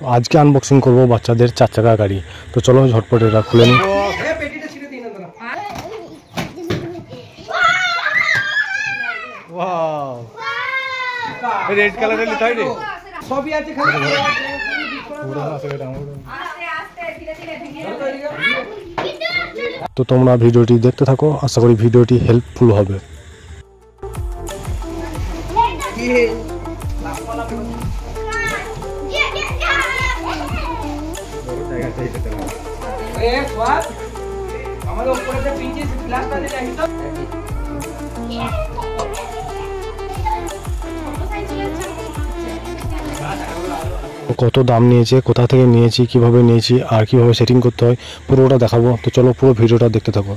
আজকে আনবক্সিং করব বাচ্চাদের 4 চাকা গাড়ি। তো চলো ঝটপট এটা খুলে নিই। রেড কালারের লিখা আছে সবই আছে খালি পুরো আছে এটা আমার। তো তোমরা ভিডিওটি দেখতে থাকো, আশা করি ভিডিওটি হেল্পফুল হবে। কত দাম নিয়েছে, কোথা থেকে নিয়েছি, কিভাবে নিয়েছি আর কিভাবে সেটিং করতে হয় পুরোটা দেখাবো। তো চলো পুরো ভিডিওটা দেখতে থাকো।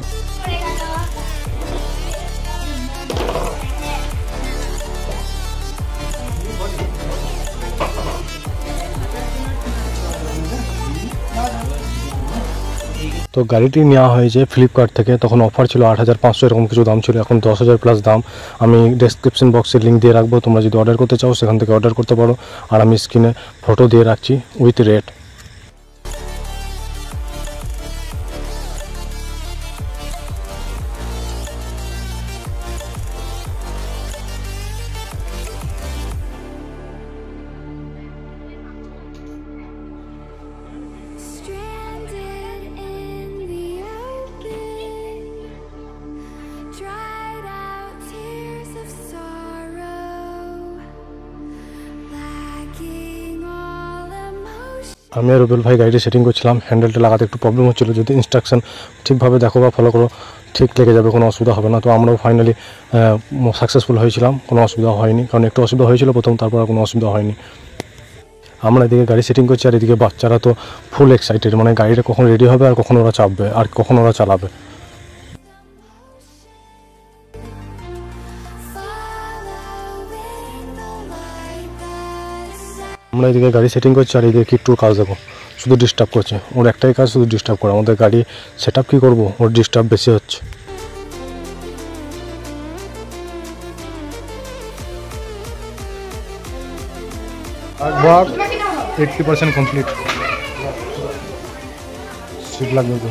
তো গাড়িটি নেওয়া হয়েছে ফ্লিপকার্ট থেকে, তখন অফার ছিল 8500 এরকম কিছু দাম ছিল, এখন 10,000 প্লাস দাম। আমি ডেসক্রিপশন বক্সে লিঙ্ক দিয়ে রাখবো, তোমরা যদি অর্ডার করতে চাও সেখান থেকে অর্ডার করতে পারো। আর আমি স্ক্রিনে ফটো দিয়ে রাখছি উইথ রেট। আমি আর রুবেল ভাই গাড়িটি সেটিং করছিলাম, হ্যান্ডেলটা লাগাতে একটু প্রবলেম হচ্ছিলো। যদি ইনস্ট্রাকশন ঠিকভাবে দেখো বা ফলো করো ঠিক লেগে যাবে, কোনো অসুবিধা হবে না। তো আমরাও ফাইনালি সাকসেসফুল হয়েছিলাম, কোনো অসুবিধা হয়নি। কারণ একটু অসুবিধা হয়েছিল প্রথম, তারপর আর কোনো অসুবিধা হয়নি। আমরা এদিকে গাড়ি সেটিং করছি আর এদিকে বাচ্চারা তো ফুল এক্সাইটেড, মানে গাড়িটা কখন রেডি হবে আর কখন ওরা চাপবে আর কখন ওরা চালাবে। আমরা এদিকে গাড়ি সেটিং করছি আর এদিকে কিট্টুর কাজ দেখো, শুধু ডিস্টার্ব করছে। ওর একটাই কাজ, শুধু ডিস্টার্ব করে। আমাদের গাড়ি সেট আপ কী করবো, ওর ডিস্টার্ব বেশি হচ্ছে। একবার 80% কমপ্লিট, সিট লাগবে তো।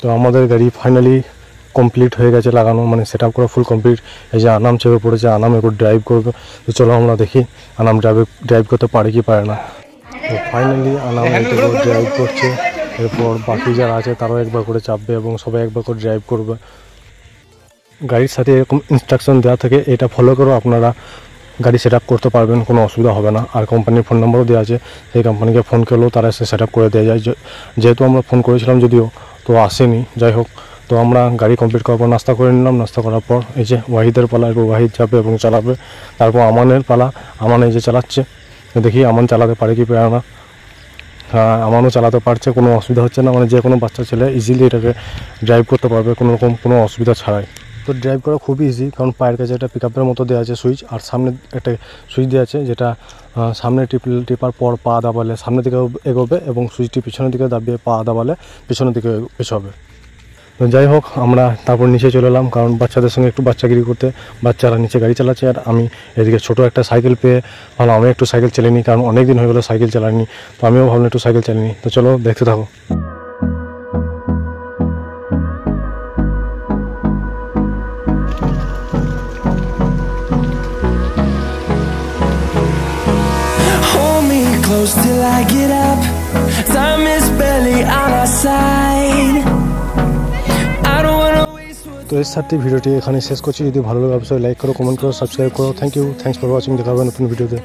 তো আমাদের গাড়ি ফাইনালি কমপ্লিট হয়ে গেছে লাগানো, মানে সেট আপ করা ফুল কমপ্লিট। এই যে আনাম চেপে পড়েছে, আনাম একটু ড্রাইভ করবে। তো চলো আমরা দেখি আনাম ড্রাইভ করতে পারে কি পারে না। তো ফাইনালি আনাম ড্রাইভ করছে, এরপর বাকি যারা আছে তারাও একবার করে চাপবে এবং সবাই একবার করে ড্রাইভ করবে। গাড়ির সাথে এরকম ইনস্ট্রাকশন দেওয়া থাকে, এটা ফলো করো আপনারা গাড়ি সেট আপ করতে পারবেন, কোনো অসুবিধা হবে না। আর কোম্পানির ফোন নম্বরও দেওয়া আছে, সেই কোম্পানিকে ফোন করলেও তারা এসে সেট আপ করে দেওয়া যায়। যেহেতু আমরা ফোন করেছিলাম যদিও, তো আসেনি, যাই হোক। তো আমরা গাড়ি কমপ্লিট করার পর নাস্তা করে নিলাম। নাস্তা করার পর এই যে ওয়াহিদের পালা, এরপর ওয়াহিদ যাবে এবং চালাবে। তারপর আমানের পালা, আমান এই যে চালাচ্ছে, দেখি আমান চালাতে পারে কি পারে না। হ্যাঁ, আমানও চালাতে পারছে, কোনো অসুবিধা হচ্ছে না। মানে যে কোনো বাচ্চা ছেলে ইজিলি এটাকে ড্রাইভ করতে পারবে কোনো রকম কোনো অসুবিধা ছাড়াই। তো ড্রাইভ করা খুবই ইজি, কারণ পায়ের কাছে একটা পিক আপের মতো দেওয়া আছে সুইচ, আর সামনে একটা সুইচ দেওয়া আছে যেটা সামনে টিপার পর পা দাবালে সামনের দিকে এগোবে এবং সুইচটি পিছনের দিকে দাবিয়ে পা দাবালে পিছনের দিকে পেছাবে। তো যাই হোক, আমরা তারপর নিচে চলে এলাম, কারণ বাচ্চাদের সঙ্গে একটু বাচ্চাগিরি করতে। বাচ্চারা নিচে গাড়ি চালাচ্ছে আর আমি এদিকে ছোটো একটা সাইকেল পেয়ে ভাবলাম আমি একটু সাইকেল চালিয়ে নিই, কারণ অনেক দিন হয়ে গেলো সাইকেল চালাইনি। তো আমিও ভাবলাম একটু সাইকেল চালিয়ে নিই। তো চলো দেখতে থাকো। Till I get up, time is barely on our side. I don't wanna waste. তো এর সাথে ভিডিওটি এখানে শেষ করছি। যদি ভালো লাগে অবশ্যই লাইক করো, কমেন্ট করো, সাবস্ক্রাইব করো। Thank you, thanks for watching. দেখা হবে নতুন ভিডিওতে।